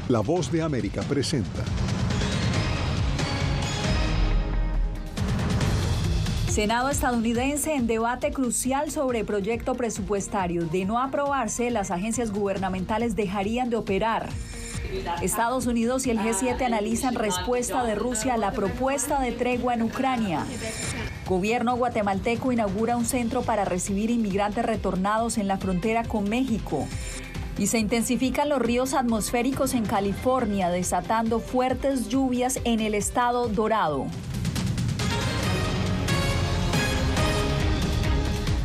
La Voz de América presenta. Senado estadounidense en debate crucial sobre proyecto presupuestario. De no aprobarse, las agencias gubernamentales dejarían de operar. Estados Unidos y el G7 analizan respuesta de Rusia a la propuesta de tregua en Ucrania. Gobierno guatemalteco inaugura un centro para recibir inmigrantes retornados en la frontera con México. Y se intensifican los ríos atmosféricos en California, desatando fuertes lluvias en el estado Dorado.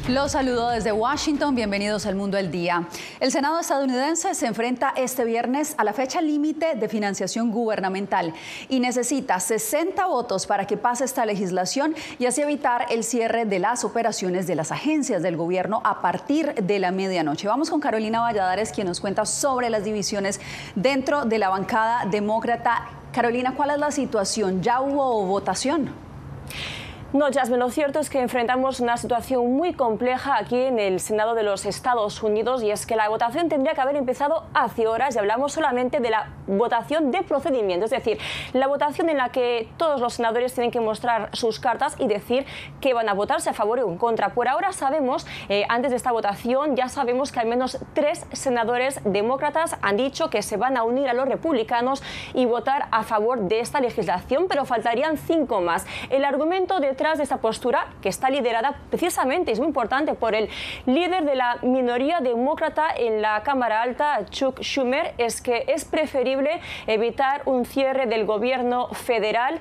Los saludo desde Washington, bienvenidos al Mundo del Día. El Senado estadounidense se enfrenta este viernes a la fecha límite de financiación gubernamental y necesita 60 votos para que pase esta legislación y así evitar el cierre de las operaciones de las agencias del gobierno a partir de la medianoche. Vamos con Carolina Valladares, quien nos cuenta sobre las divisiones dentro de la bancada demócrata. Carolina, ¿cuál es la situación? ¿Ya hubo votación? No, Jasmine, lo cierto es que enfrentamos una situación muy compleja aquí en el Senado de los Estados Unidos y es que la votación tendría que haber empezado hace horas y hablamos solamente de la votación de procedimiento, es decir, la votación en la que todos los senadores tienen que mostrar sus cartas y decir que van a votarse a favor o en contra. Por ahora sabemos, antes de esta votación, ya sabemos que al menos 3 senadores demócratas han dicho que se van a unir a los republicanos y votar a favor de esta legislación, pero faltarían 5 más. El argumento detrás de esta postura, que está liderada precisamente, es muy importante, por el líder de la minoría demócrata en la Cámara Alta, Chuck Schumer, es que es preferible evitar un cierre del gobierno federal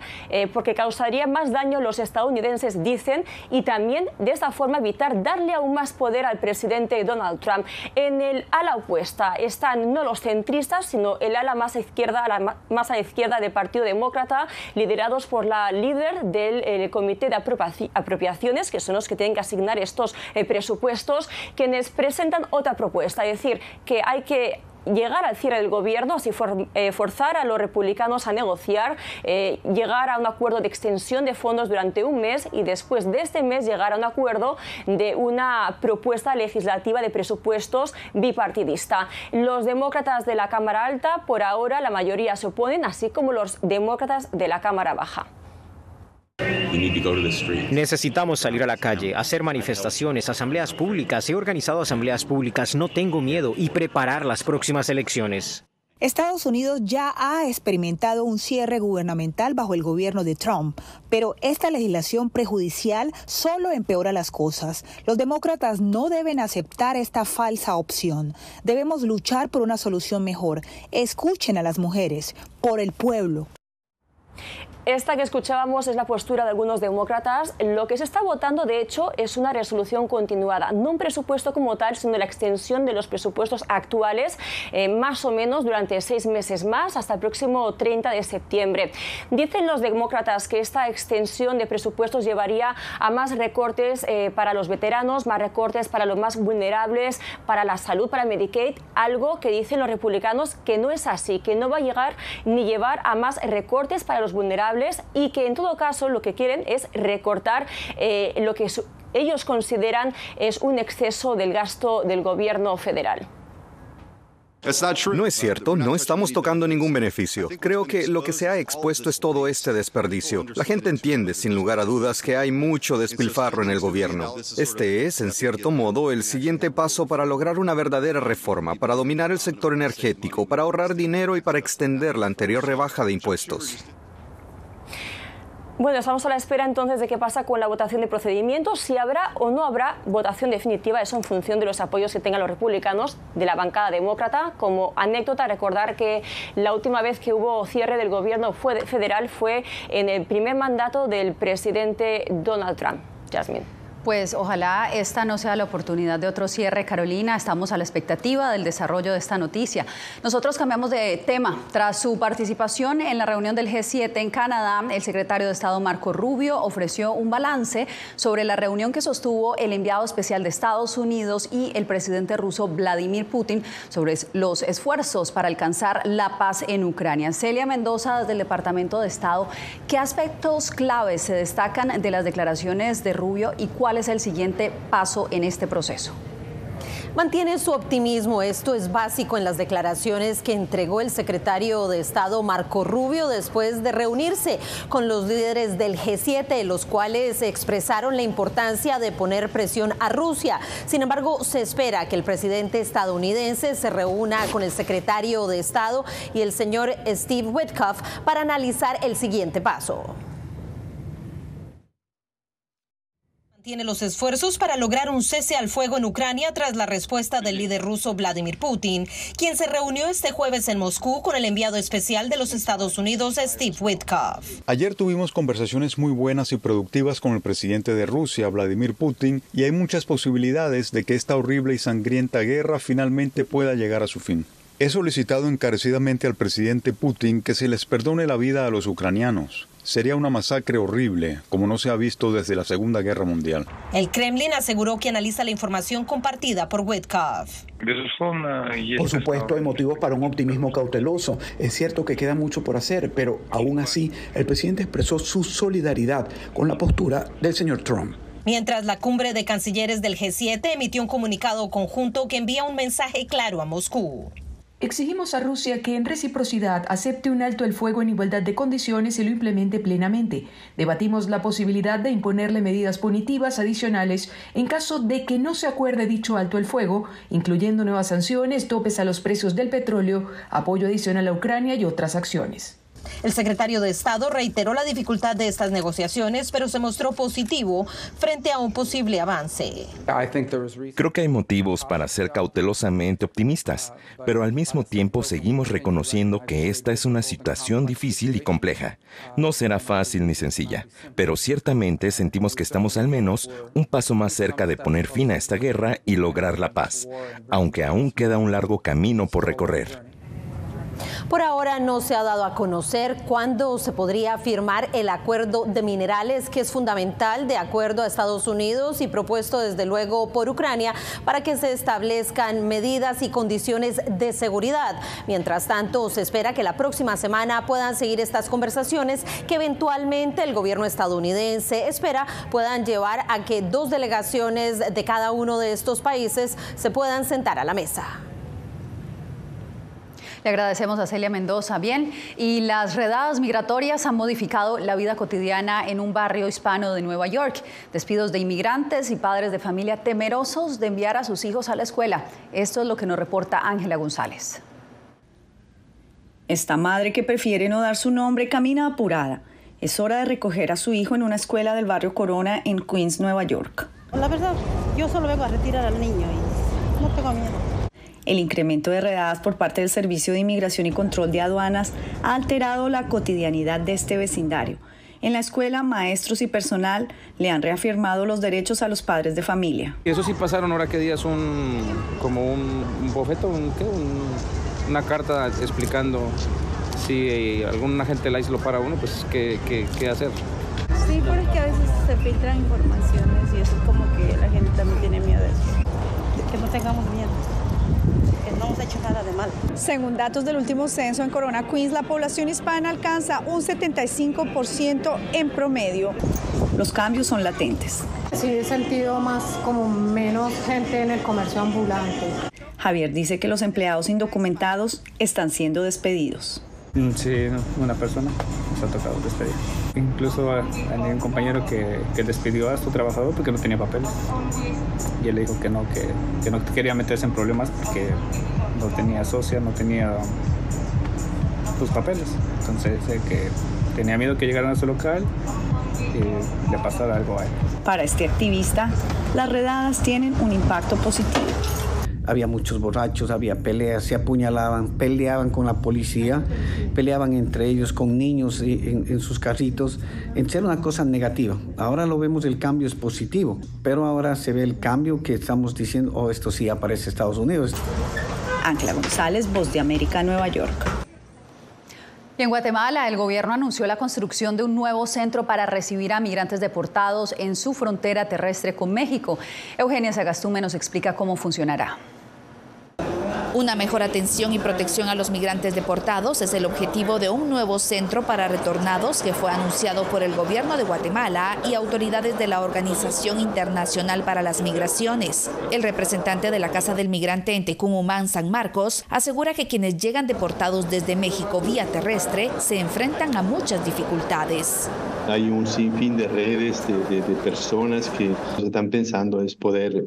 porque causaría más daño a los estadounidenses, dicen, y también de esta forma evitar darle aún más poder al presidente Donald Trump. En el ala opuesta están no los centristas, sino el ala más a izquierda del Partido Demócrata, liderados por la líder del Comité de Apropiaciones, que son los que tienen que asignar estos presupuestos, quienes presentan otra propuesta, es decir, que hay que llegar al cierre del gobierno, así forzar a los republicanos a negociar, llegar a un acuerdo de extensión de fondos durante un mes y después de este mes llegar a un acuerdo de una propuesta legislativa de presupuestos bipartidista. Los demócratas de la Cámara Alta, por ahora, la mayoría se oponen, así como los demócratas de la Cámara Baja. Necesitamos salir a la calle, hacer manifestaciones, asambleas públicas. He organizado asambleas públicas, no tengo miedo, y preparar las próximas elecciones. Estados Unidos ya ha experimentado un cierre gubernamental bajo el gobierno de Trump, pero esta legislación prejudicial solo empeora las cosas. Los demócratas no deben aceptar esta falsa opción. Debemos luchar por una solución mejor. Escuchen a las mujeres, por el pueblo. Esta que escuchábamos es la postura de algunos demócratas. Lo que se está votando, de hecho, es una resolución continuada, no un presupuesto como tal, sino la extensión de los presupuestos actuales, más o menos durante 6 meses más, hasta el próximo 30 de septiembre. Dicen los demócratas que esta extensión de presupuestos llevaría a más recortes para los veteranos, más recortes para los más vulnerables, para la salud, para Medicaid, algo que dicen los republicanos que no es así, que no va a llegar ni llevar a más recortes para los vulnerables, y que en todo caso lo que quieren es recortar lo que ellos consideran es un exceso del gasto del gobierno federal. No es cierto, no estamos tocando ningún beneficio. Creo que lo que se ha expuesto es todo este desperdicio. La gente entiende, sin lugar a dudas, que hay mucho despilfarro en el gobierno. Este es, en cierto modo, el siguiente paso para lograr una verdadera reforma, para dominar el sector energético, para ahorrar dinero y para extender la anterior rebaja de impuestos. Bueno, estamos a la espera entonces de qué pasa con la votación de procedimientos, si habrá o no habrá votación definitiva, eso en función de los apoyos que tengan los republicanos de la bancada demócrata. Como anécdota, recordar que la última vez que hubo cierre del gobierno federal fue en el primer mandato del presidente Donald Trump. Jasmine. Pues ojalá esta no sea la oportunidad de otro cierre, Carolina. Estamos a la expectativa del desarrollo de esta noticia. Nosotros cambiamos de tema. Tras su participación en la reunión del G7 en Canadá, el secretario de Estado Marco Rubio ofreció un balance sobre la reunión que sostuvo el enviado especial de Estados Unidos y el presidente ruso Vladimir Putin sobre los esfuerzos para alcanzar la paz en Ucrania. Celia Mendoza, desde el Departamento de Estado, ¿qué aspectos claves se destacan de las declaraciones de Rubio y cuál es el siguiente paso en este proceso? mantiene su optimismo. Esto es básico en las declaraciones que entregó el secretario de Estado Marco Rubio después de reunirse con los líderes del G7, los cuales expresaron la importancia de poner presión a Rusia. Sin embargo, se espera que el presidente estadounidense se reúna con el secretario de Estado y el señor Steve Witkoff para analizar el siguiente paso. Tiene los esfuerzos para lograr un cese al fuego en Ucrania tras la respuesta del líder ruso Vladimir Putin, quien se reunió este jueves en Moscú con el enviado especial de los Estados Unidos, Steve Witkoff. Ayer tuvimos conversaciones muy buenas y productivas con el presidente de Rusia, Vladimir Putin, y hay muchas posibilidades de que esta horrible y sangrienta guerra finalmente pueda llegar a su fin. He solicitado encarecidamente al presidente Putin que se les perdone la vida a los ucranianos. Sería una masacre horrible, como no se ha visto desde la Segunda Guerra Mundial. El Kremlin aseguró que analiza la información compartida por Witkoff. Por supuesto, hay motivos para un optimismo cauteloso. Es cierto que queda mucho por hacer, pero aún así, el presidente expresó su solidaridad con la postura del señor Trump. Mientras la cumbre de cancilleres del G7 emitió un comunicado conjunto que envía un mensaje claro a Moscú. Exigimos a Rusia que en reciprocidad acepte un alto el fuego en igualdad de condiciones y lo implemente plenamente. Debatimos la posibilidad de imponerle medidas punitivas adicionales en caso de que no se acuerde dicho alto el fuego, incluyendo nuevas sanciones, topes a los precios del petróleo, apoyo adicional a Ucrania y otras acciones. El secretario de Estado reiteró la dificultad de estas negociaciones, pero se mostró positivo frente a un posible avance. Creo que hay motivos para ser cautelosamente optimistas, pero al mismo tiempo seguimos reconociendo que esta es una situación difícil y compleja. No será fácil ni sencilla, pero ciertamente sentimos que estamos al menos un paso más cerca de poner fin a esta guerra y lograr la paz, aunque aún queda un largo camino por recorrer. Por ahora no se ha dado a conocer cuándo se podría firmar el acuerdo de minerales, que es fundamental de acuerdo a Estados Unidos y propuesto desde luego por Ucrania para que se establezcan medidas y condiciones de seguridad. Mientras tanto, se espera que la próxima semana puedan seguir estas conversaciones que eventualmente el gobierno estadounidense espera puedan llevar a que 2 delegaciones de cada uno de estos países se puedan sentar a la mesa. Le agradecemos a Celia Mendoza. Bien, y las redadas migratorias han modificado la vida cotidiana en un barrio hispano de Nueva York. Despidos de inmigrantes y padres de familia temerosos de enviar a sus hijos a la escuela. Esto es lo que nos reporta Ángela González. Esta madre, que prefiere no dar su nombre, camina apurada. Es hora de recoger a su hijo en una escuela del barrio Corona en Queens, Nueva York. La verdad, yo solo vengo a retirar al niño y no tengo miedo. El incremento de redadas por parte del Servicio de Inmigración y Control de Aduanas ha alterado la cotidianidad de este vecindario. En la escuela, maestros y personal le han reafirmado los derechos a los padres de familia. Eso sí pasaron ahora que días como un bofeto, una carta explicando si algún agente la hizo para uno, pues qué hacer. Sí, pero es que a veces se filtran informaciones y eso es como que la gente también tiene miedo de eso. Que no tengamos miedo. No hemos hecho nada de mal. Según datos del último censo en Corona, Queens, la población hispana alcanza un 75% en promedio. Los cambios son latentes. Sí, he sentido más como menos gente en el comercio ambulante. Javier dice que los empleados indocumentados están siendo despedidos. Sí, una persona nos ha tocado despedir. Incluso hay un compañero que despidió a su trabajador porque no tenía papeles. Y él le dijo que no quería meterse en problemas porque no tenía socia, no tenía sus papeles. Entonces que tenía miedo que llegaran a su local y le pasara algo a él. Para este activista, las redadas tienen un impacto positivo. Había muchos borrachos, había peleas, se apuñalaban, peleaban con la policía, peleaban entre ellos con niños en sus carritos. Era una cosa negativa. Ahora lo vemos, el cambio es positivo, pero ahora se ve el cambio que estamos diciendo, oh, esto sí aparece en Estados Unidos. Ángela González, Voz de América, Nueva York. Y en Guatemala, el gobierno anunció la construcción de un nuevo centro para recibir a migrantes deportados en su frontera terrestre con México. Eugenia Sagastume nos explica cómo funcionará. Una mejor atención y protección a los migrantes deportados es el objetivo de un nuevo centro para retornados que fue anunciado por el gobierno de Guatemala y autoridades de la Organización Internacional para las Migraciones. El representante de la Casa del Migrante en Tecumumán, San Marcos, asegura que quienes llegan deportados desde México vía terrestre se enfrentan a muchas dificultades. Hay un sinfín de redes de personas que están pensando es poder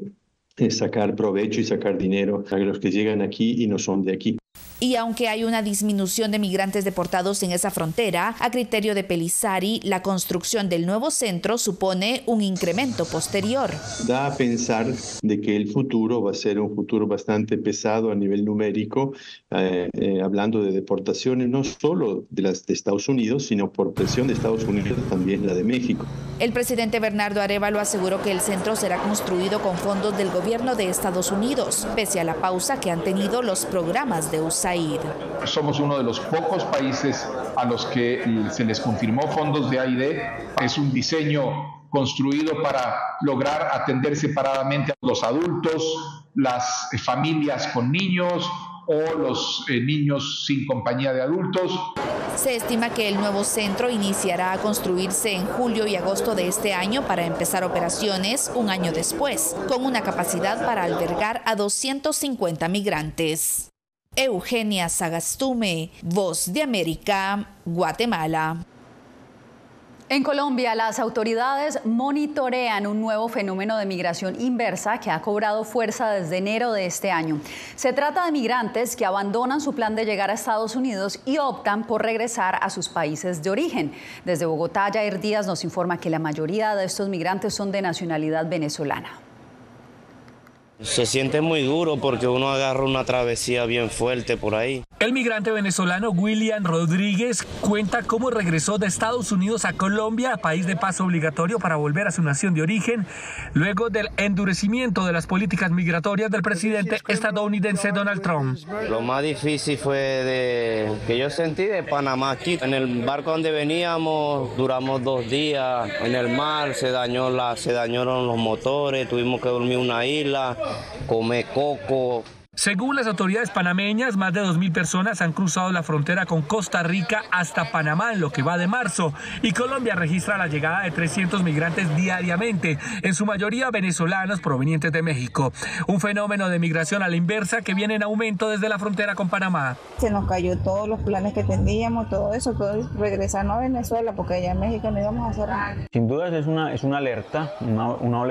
sacar provecho y sacar dinero a los que llegan aquí y no son de aquí. Y aunque hay una disminución de migrantes deportados en esa frontera, a criterio de Pelissari, la construcción del nuevo centro supone un incremento posterior. Da a pensar de que el futuro va a ser un futuro bastante pesado a nivel numérico, hablando de deportaciones no solo de las de Estados Unidos, sino por presión de Estados Unidos también la de México. El presidente Bernardo Arévalo aseguró que el centro será construido con fondos del gobierno de Estados Unidos, pese a la pausa que han tenido los programas de USAID. Somos uno de los pocos países a los que se les confirmó fondos de AID. Es un diseño construido para lograr atender separadamente a los adultos, las familias con niños o los niños sin compañía de adultos. Se estima que el nuevo centro iniciará a construirse en julio y agosto de este año para empezar operaciones un año después, con una capacidad para albergar a 250 migrantes. Eugenia Sagastume, Voz de América, Guatemala. En Colombia, las autoridades monitorean un nuevo fenómeno de migración inversa que ha cobrado fuerza desde enero de este año. Se trata de migrantes que abandonan su plan de llegar a Estados Unidos y optan por regresar a sus países de origen. Desde Bogotá, Jair Díaz nos informa que la mayoría de estos migrantes son de nacionalidad venezolana. Se siente muy duro porque uno agarra una travesía bien fuerte por ahí. El migrante venezolano William Rodríguez cuenta cómo regresó de Estados Unidos a Colombia, país de paso obligatorio para volver a su nación de origen, luego del endurecimiento de las políticas migratorias del presidente estadounidense Donald Trump. Lo más difícil fue que yo sentí de Panamá aquí. En el barco donde veníamos duramos 2 días, en el mar se dañaron los motores, tuvimos que dormir en una isla, comer coco. Según las autoridades panameñas, más de 2.000 personas han cruzado la frontera con Costa Rica hasta Panamá en lo que va de marzo, y Colombia registra la llegada de 300 migrantes diariamente, en su mayoría venezolanos provenientes de México. Un fenómeno de migración a la inversa que viene en aumento desde la frontera con Panamá. Se nos cayó todos los planes que teníamos, todo regresarnos a Venezuela, porque allá en México no íbamos a hacer nada. Sin duda es una alerta, una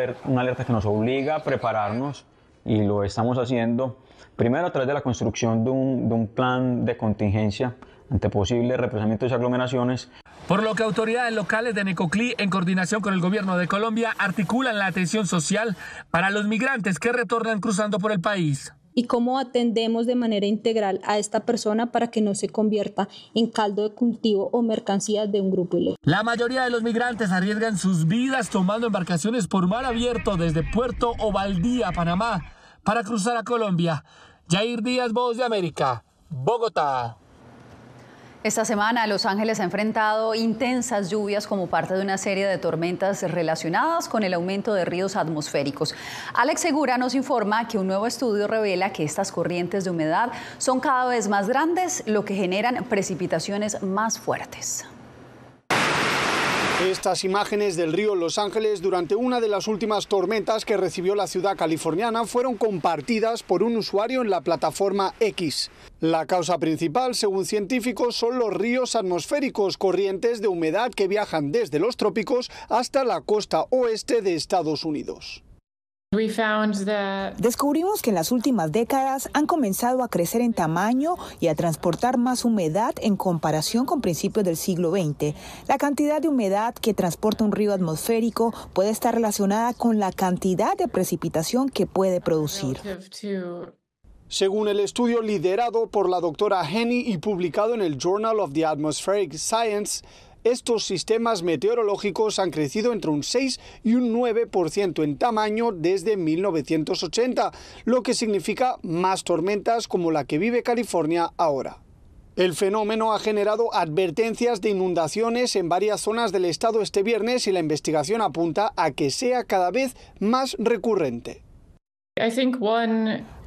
alerta que nos obliga a prepararnos, y lo estamos haciendo. Primero, a través de la construcción de un plan de contingencia ante posibles represamientos y aglomeraciones. Por lo que autoridades locales de Necoclí, en coordinación con el gobierno de Colombia, articulan la atención social para los migrantes que retornan cruzando por el país. Y cómo atendemos de manera integral a esta persona para que no se convierta en caldo de cultivo o mercancías de un grupo ilegal. La mayoría de los migrantes arriesgan sus vidas tomando embarcaciones por mar abierto desde Puerto Ovaldía, Panamá, para cruzar a Colombia. Jair Díaz, Voz de América, Bogotá. Esta semana Los Ángeles ha enfrentado intensas lluvias como parte de una serie de tormentas relacionadas con el aumento de ríos atmosféricos. Alex Segura nos informa que un nuevo estudio revela que estas corrientes de humedad son cada vez más grandes, lo que generan precipitaciones más fuertes. Estas imágenes del río Los Ángeles durante una de las últimas tormentas que recibió la ciudad californiana fueron compartidas por un usuario en la plataforma X. La causa principal, según científicos, son los ríos atmosféricos, corrientes de humedad que viajan desde los trópicos hasta la costa oeste de Estados Unidos. Descubrimos que en las últimas décadas han comenzado a crecer en tamaño y a transportar más humedad en comparación con principios del siglo XX. La cantidad de humedad que transporta un río atmosférico puede estar relacionada con la cantidad de precipitación que puede producir. Según el estudio liderado por la doctora Henny y publicado en el Journal of the Atmospheric Science, estos sistemas meteorológicos han crecido entre un 6 y un 9% en tamaño desde 1980, lo que significa más tormentas como la que vive California ahora. El fenómeno ha generado advertencias de inundaciones en varias zonas del estado este viernes y la investigación apunta a que sea cada vez más recurrente.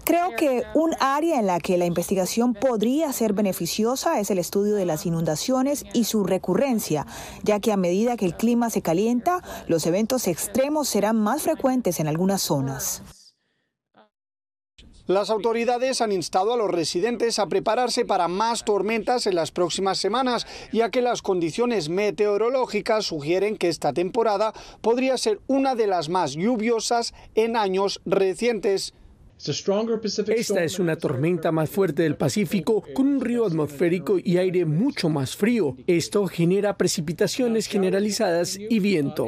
Creo que un área en la que la investigación podría ser beneficiosa es el estudio de las inundaciones y su recurrencia, ya que a medida que el clima se calienta, los eventos extremos serán más frecuentes en algunas zonas. Las autoridades han instado a los residentes a prepararse para más tormentas en las próximas semanas, ya que las condiciones meteorológicas sugieren que esta temporada podría ser una de las más lluviosas en años recientes. Esta es una tormenta más fuerte del Pacífico, con un río atmosférico y aire mucho más frío. Esto genera precipitaciones generalizadas y viento.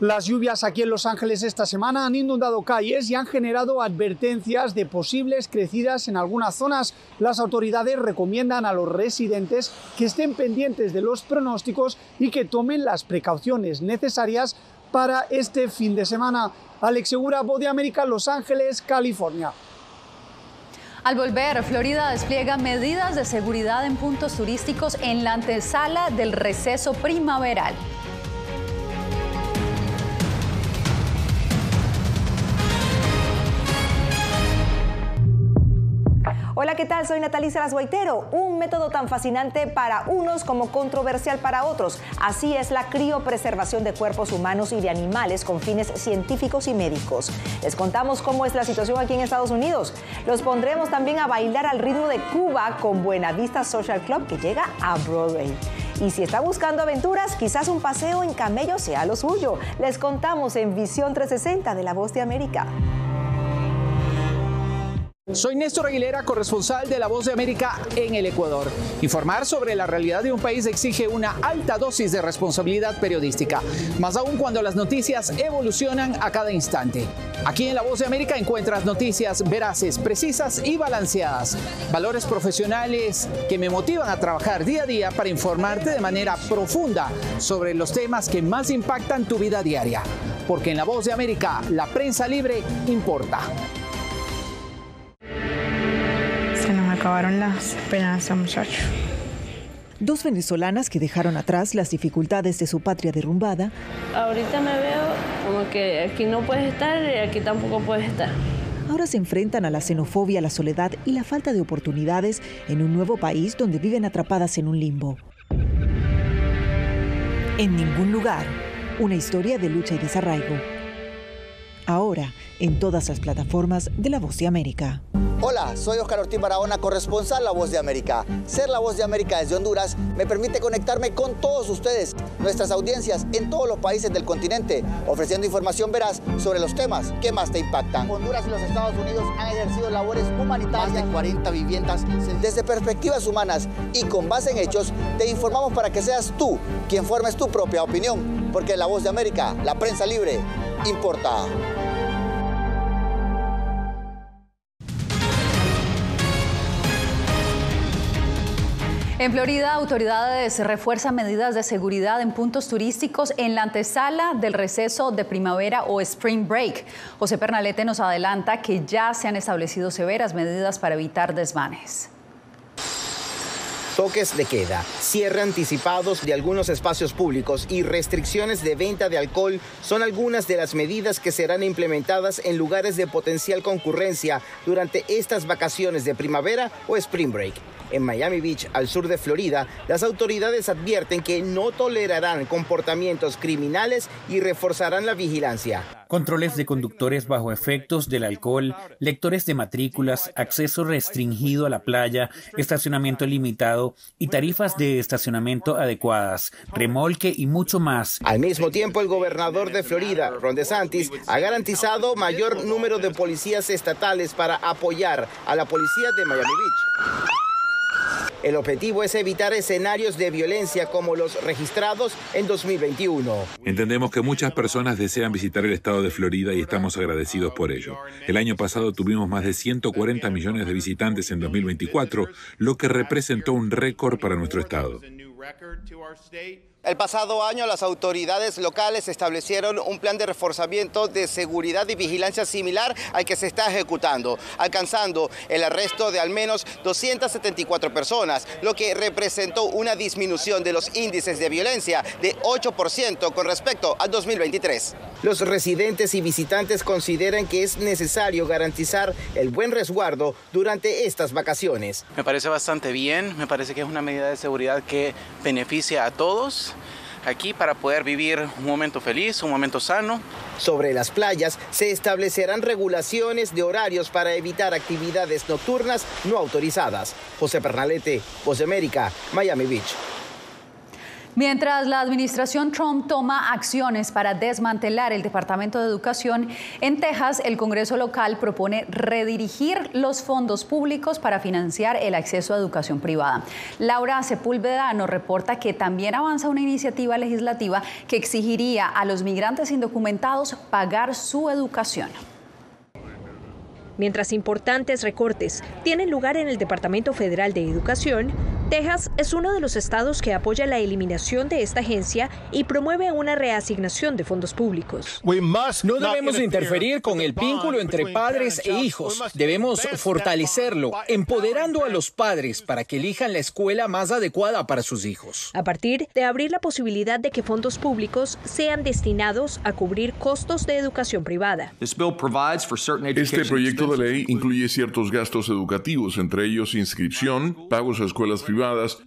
Las lluvias aquí en Los Ángeles esta semana han inundado calles y han generado advertencias de posibles crecidas en algunas zonas. Las autoridades recomiendan a los residentes que estén pendientes de los pronósticos y que tomen las precauciones necesarias para este fin de semana. Alex Segura, Voz de América, Los Ángeles, California. Al volver, Florida despliega medidas de seguridad en puntos turísticos en la antesala del receso primaveral. Hola, ¿qué tal? Soy Natalie Salas Guaitero. Un método tan fascinante para unos como controversial para otros. Así es la criopreservación de cuerpos humanos y de animales con fines científicos y médicos. Les contamos cómo es la situación aquí en Estados Unidos. Los pondremos también a bailar al ritmo de Cuba con Buenavista Social Club, que llega a Broadway. Y si está buscando aventuras, quizás un paseo en camello sea lo suyo. Les contamos en Visión 360 de La Voz de América. Soy Néstor Aguilera, corresponsal de La Voz de América en el Ecuador. Informar sobre la realidad de un país exige una alta dosis de responsabilidad periodística, más aún cuando las noticias evolucionan a cada instante. Aquí en La Voz de América encuentras noticias veraces, precisas y balanceadas, valores profesionales que me motivan a trabajar día a día para informarte de manera profunda sobre los temas que más impactan tu vida diaria. Porque en La Voz de América, la prensa libre importa. Se nos acabaron las esperanzas, muchachos. Dos venezolanas que dejaron atrás las dificultades de su patria derrumbada. Ahorita me veo como que aquí no puedes estar y aquí tampoco puedes estar. Ahora se enfrentan a la xenofobia, la soledad y la falta de oportunidades en un nuevo país donde viven atrapadas en un limbo. En ningún lugar, una historia de lucha y desarraigo. Ahora, en todas las plataformas de La Voz de América. Hola, soy Oscar Ortiz Barahona, corresponsal La Voz de América. Ser La Voz de América desde Honduras me permite conectarme con todos ustedes, nuestras audiencias en todos los países del continente, ofreciendo información veraz sobre los temas que más te impactan. Honduras y los Estados Unidos han ejercido labores humanitarias, más de 40 viviendas. Desde perspectivas humanas y con base en hechos, te informamos para que seas tú quien formes tu propia opinión, porque en La Voz de América, la prensa libre, importa. En Florida, autoridades refuerzan medidas de seguridad en puntos turísticos en la antesala del receso de primavera o Spring Break. José Pernalete nos adelanta que ya se han establecido severas medidas para evitar desmanes. Toques de queda, cierre anticipados de algunos espacios públicos y restricciones de venta de alcohol son algunas de las medidas que serán implementadas en lugares de potencial concurrencia durante estas vacaciones de primavera o Spring Break. En Miami Beach, al sur de Florida, las autoridades advierten que no tolerarán comportamientos criminales y reforzarán la vigilancia. Controles de conductores bajo efectos del alcohol, lectores de matrículas, acceso restringido a la playa, estacionamiento limitado y tarifas de estacionamiento adecuadas, remolque y mucho más. Al mismo tiempo, el gobernador de Florida, Ron DeSantis, ha garantizado mayor número de policías estatales para apoyar a la policía de Miami Beach. El objetivo es evitar escenarios de violencia como los registrados en 2021. Entendemos que muchas personas desean visitar el estado de Florida y estamos agradecidos por ello. El año pasado tuvimos más de 140 millones de visitantes en 2024, lo que representó un récord para nuestro estado. El pasado año las autoridades locales establecieron un plan de reforzamiento de seguridad y vigilancia similar al que se está ejecutando, alcanzando el arresto de al menos 274 personas, lo que representó una disminución de los índices de violencia de 8% con respecto al 2023. Los residentes y visitantes consideran que es necesario garantizar el buen resguardo durante estas vacaciones. Me parece bastante bien, me parece que es una medida de seguridad que beneficia a todos aquí para poder vivir un momento feliz, un momento sano. Sobre las playas se establecerán regulaciones de horarios para evitar actividades nocturnas no autorizadas. José Pernalete, Voz de América, Miami Beach. Mientras la administración Trump toma acciones para desmantelar el Departamento de Educación, en Texas el Congreso local propone redirigir los fondos públicos para financiar el acceso a educación privada. Laura Sepúlveda nos reporta que también avanza una iniciativa legislativa que exigiría a los migrantes indocumentados pagar su educación. Mientras importantes recortes tienen lugar en el Departamento Federal de Educación, Texas es uno de los estados que apoya la eliminación de esta agencia y promueve una reasignación de fondos públicos. No debemos interferir con el vínculo entre padres e hijos. Debemos fortalecerlo, empoderando a los padres para que elijan la escuela más adecuada para sus hijos. A partir de abrir la posibilidad de que fondos públicos sean destinados a cubrir costos de educación privada. Este proyecto de ley incluye ciertos gastos educativos, entre ellos inscripción, pagos a escuelas privadas,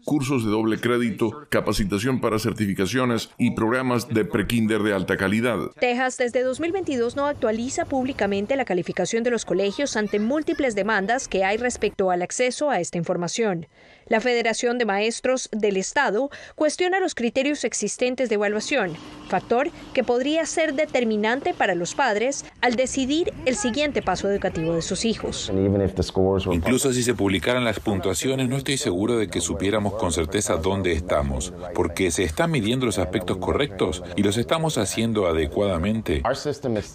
cursos de doble crédito, capacitación para certificaciones y programas de prekinder de alta calidad. Texas desde 2022 no actualiza públicamente la calificación de los colegios ante múltiples demandas que hay respecto al acceso a esta información. La Federación de Maestros del Estado cuestiona los criterios existentes de evaluación, factor que podría ser determinante para los padres al decidir el siguiente paso educativo de sus hijos. Incluso si se publicaran las puntuaciones, no estoy seguro de que supiéramos con certeza dónde estamos, porque se están midiendo los aspectos correctos y los estamos haciendo adecuadamente.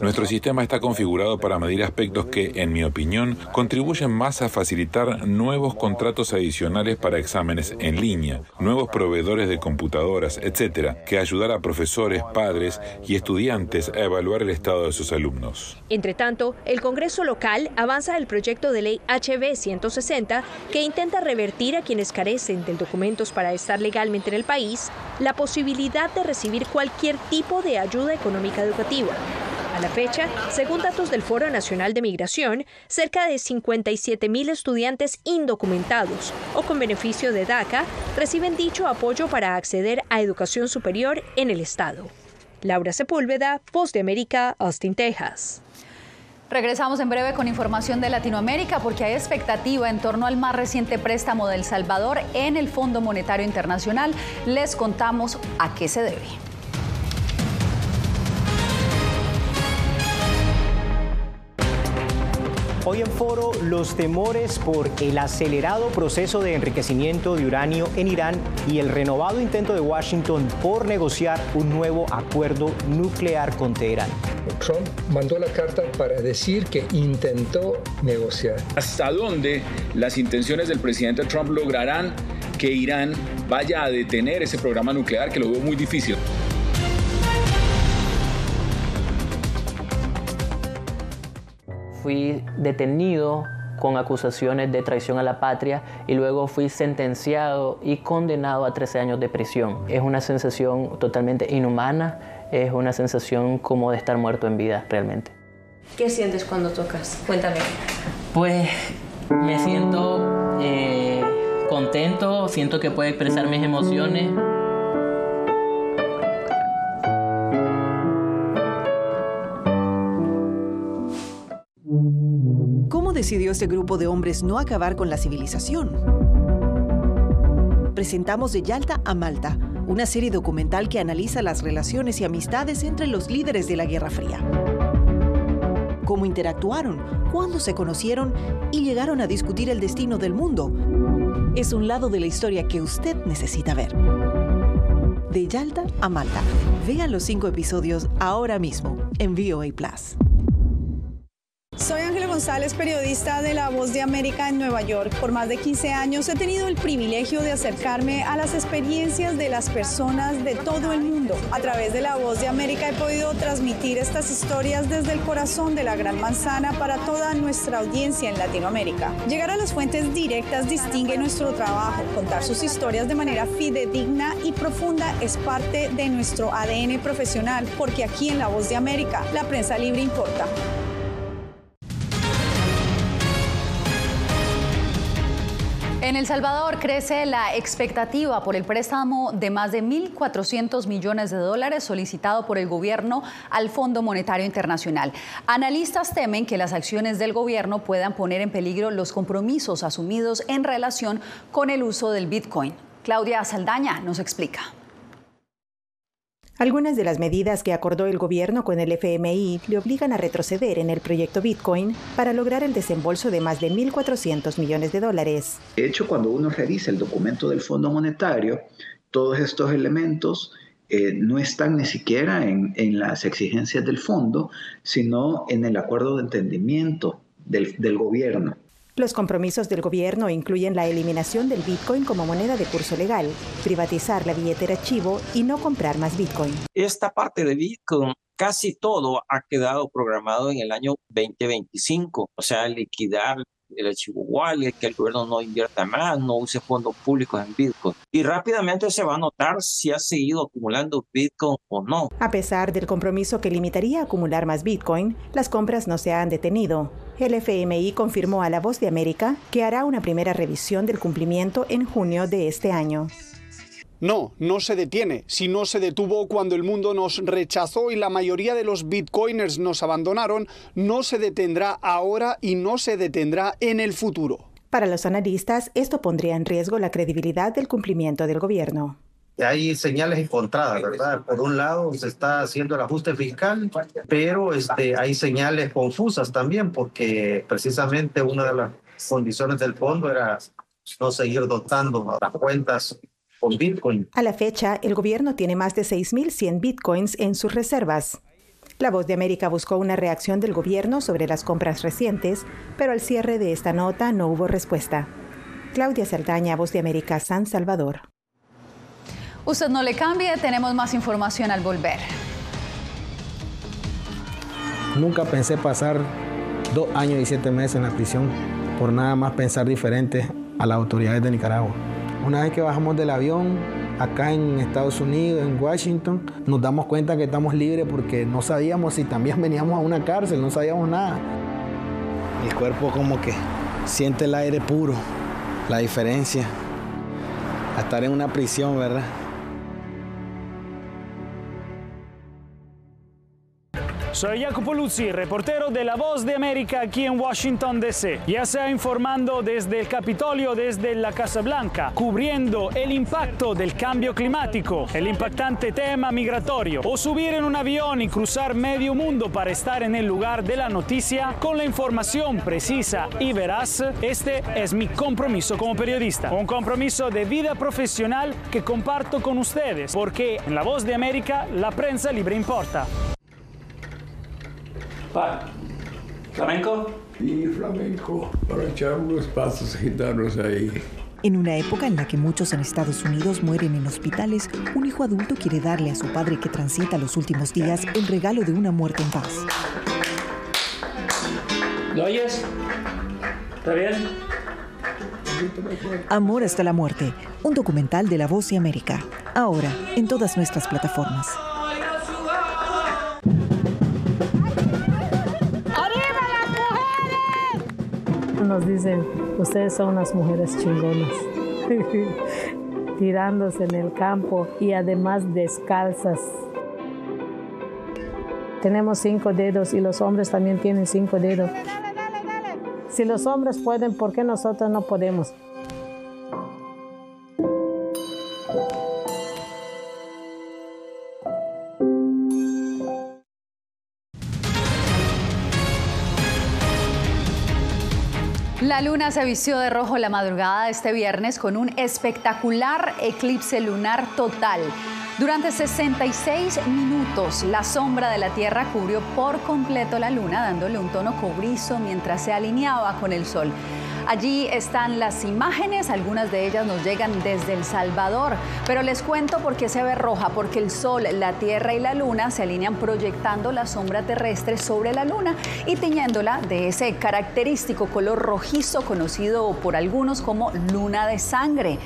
Nuestro sistema está configurado para medir aspectos que, en mi opinión, contribuyen más a facilitar nuevos contratos adicionales para exámenes en línea, nuevos proveedores de computadoras, etcétera, que ayudar a profesores, padres y estudiantes a evaluar el estado de sus alumnos. Entre tanto, el Congreso local avanza el proyecto de ley HB 160 que intenta revertir a quienes carecen de documentos para estar legalmente en el país la posibilidad de recibir cualquier tipo de ayuda económica educativa. A la fecha, según datos del Foro Nacional de Migración, cerca de 57,000 estudiantes indocumentados o con beneficio de DACA reciben dicho apoyo para acceder a educación superior en el estado. Laura Sepúlveda, Voz de América, Austin, Texas. Regresamos en breve con información de Latinoamérica porque hay expectativa en torno al más reciente préstamo de El Salvador en el Fondo Monetario Internacional. Les contamos a qué se debe. Hoy en Foro, los temores por el acelerado proceso de enriquecimiento de uranio en Irán y el renovado intento de Washington por negociar un nuevo acuerdo nuclear con Teherán. Trump mandó la carta para decir que intentó negociar. ¿Hasta dónde las intenciones del presidente Trump lograrán que Irán vaya a detener ese programa nuclear, que lo veo muy difícil? Fui detenido con acusaciones de traición a la patria y luego fui sentenciado y condenado a 13 años de prisión. Es una sensación totalmente inhumana, es una sensación como de estar muerto en vida realmente. ¿Qué sientes cuando tocas? Cuéntame. Pues me siento contento, siento que puedo expresar mis emociones. ¿Cómo decidió este grupo de hombres no acabar con la civilización? Presentamos De Yalta a Malta, una serie documental que analiza las relaciones y amistades entre los líderes de la Guerra Fría. Cómo interactuaron, cuándo se conocieron y llegaron a discutir el destino del mundo. Es un lado de la historia que usted necesita ver. De Yalta a Malta. Vea los 5 episodios ahora mismo en VOA+. Soy Ángela González, periodista de La Voz de América en Nueva York. Por más de 15 años he tenido el privilegio de acercarme a las experiencias de las personas de todo el mundo. A través de La Voz de América he podido transmitir estas historias desde el corazón de la Gran Manzana para toda nuestra audiencia en Latinoamérica. Llegar a las fuentes directas distingue nuestro trabajo. Contar sus historias de manera fidedigna y profunda es parte de nuestro ADN profesional, porque aquí en La Voz de América, la prensa libre importa. En El Salvador crece la expectativa por el préstamo de más de 1.400 millones de dólares solicitado por el gobierno al Fondo Monetario Internacional. Analistas temen que las acciones del gobierno puedan poner en peligro los compromisos asumidos en relación con el uso del Bitcoin. Claudia Saldaña nos explica. Algunas de las medidas que acordó el gobierno con el FMI le obligan a retroceder en el proyecto Bitcoin para lograr el desembolso de más de 1.400 millones de dólares. De hecho, cuando uno revisa el documento del Fondo Monetario, todos estos elementos no están ni siquiera en las exigencias del fondo, sino en el acuerdo de entendimiento del gobierno. Los compromisos del gobierno incluyen la eliminación del Bitcoin como moneda de curso legal, privatizar la billetera Chivo y no comprar más Bitcoin. Esta parte de Bitcoin, casi todo ha quedado programado en el año 2025, o sea, liquidar el archivo wallet, que el gobierno no invierta más, no use fondos públicos en Bitcoin. Y rápidamente se va a notar si ha seguido acumulando Bitcoin o no. A pesar del compromiso que limitaría a acumular más Bitcoin, las compras no se han detenido. El FMI confirmó a La Voz de América que hará una primera revisión del cumplimiento en junio de este año. No se detiene. Si no se detuvo cuando el mundo nos rechazó y la mayoría de los bitcoiners nos abandonaron, no se detendrá ahora y no se detendrá en el futuro. Para los analistas, esto pondría en riesgo la credibilidad del cumplimiento del gobierno. Hay señales encontradas, ¿verdad? Por un lado se está haciendo el ajuste fiscal, pero hay señales confusas también, porque precisamente una de las condiciones del fondo era no seguir dotando las cuentas con Bitcoin. A la fecha, el gobierno tiene más de 6.100 Bitcoins en sus reservas. La Voz de América buscó una reacción del gobierno sobre las compras recientes, pero al cierre de esta nota no hubo respuesta. Claudia Saldaña, Voz de América, San Salvador. Usted no le cambie, tenemos más información al volver. Nunca pensé pasar 2 años y 7 meses en la prisión por nada más pensar diferente a las autoridades de Nicaragua. Una vez que bajamos del avión, acá en Estados Unidos, en Washington, nos damos cuenta que estamos libres porque no sabíamos si también veníamos a una cárcel, no sabíamos nada. El cuerpo como que siente el aire puro, la diferencia a estar en una prisión, ¿verdad? Soy Jacopo Luzzi, reportero de La Voz de América aquí en Washington, D.C. Ya sea informando desde el Capitolio, desde la Casa Blanca, cubriendo el impacto del cambio climático, el impactante tema migratorio, o subir en un avión y cruzar medio mundo para estar en el lugar de la noticia con la información precisa y veraz, este es mi compromiso como periodista. Un compromiso de vida profesional que comparto con ustedes, porque en La Voz de América la prensa libre importa. ¿Flamenco? Sí, flamenco, para echar unos pasos gitanos ahí. En una época en la que muchos en Estados Unidos mueren en hospitales, un hijo adulto quiere darle a su padre que transita los últimos días el regalo de una muerte en paz. ¿Lo oyes? ¿Está bien? Amor hasta la muerte, un documental de La Voz de América. Ahora, en todas nuestras plataformas. Nos dicen, ustedes son unas mujeres chingonas, tirándose en el campo y además descalzas. Tenemos 5 dedos y los hombres también tienen 5 dedos. Si los hombres pueden, ¿por qué nosotros no podemos? La luna se vistió de rojo la madrugada de este viernes con un espectacular eclipse lunar total. Durante 66 minutos, la sombra de la Tierra cubrió por completo la Luna, dándole un tono cobrizo mientras se alineaba con el Sol. Allí están las imágenes, algunas de ellas nos llegan desde El Salvador, pero les cuento por qué se ve roja, porque el Sol, la Tierra y la Luna se alinean proyectando la sombra terrestre sobre la Luna y tiñéndola de ese característico color rojizo conocido por algunos como luna de sangre.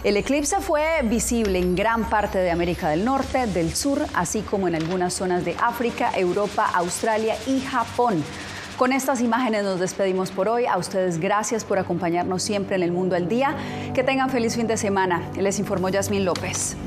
El eclipse fue visible en gran parte de América del Norte, del Sur, así como en algunas zonas de África, Europa, Australia y Japón. Con estas imágenes nos despedimos por hoy. A ustedes gracias por acompañarnos siempre en El Mundo al Día. Que tengan feliz fin de semana. Les informó Yasmín López.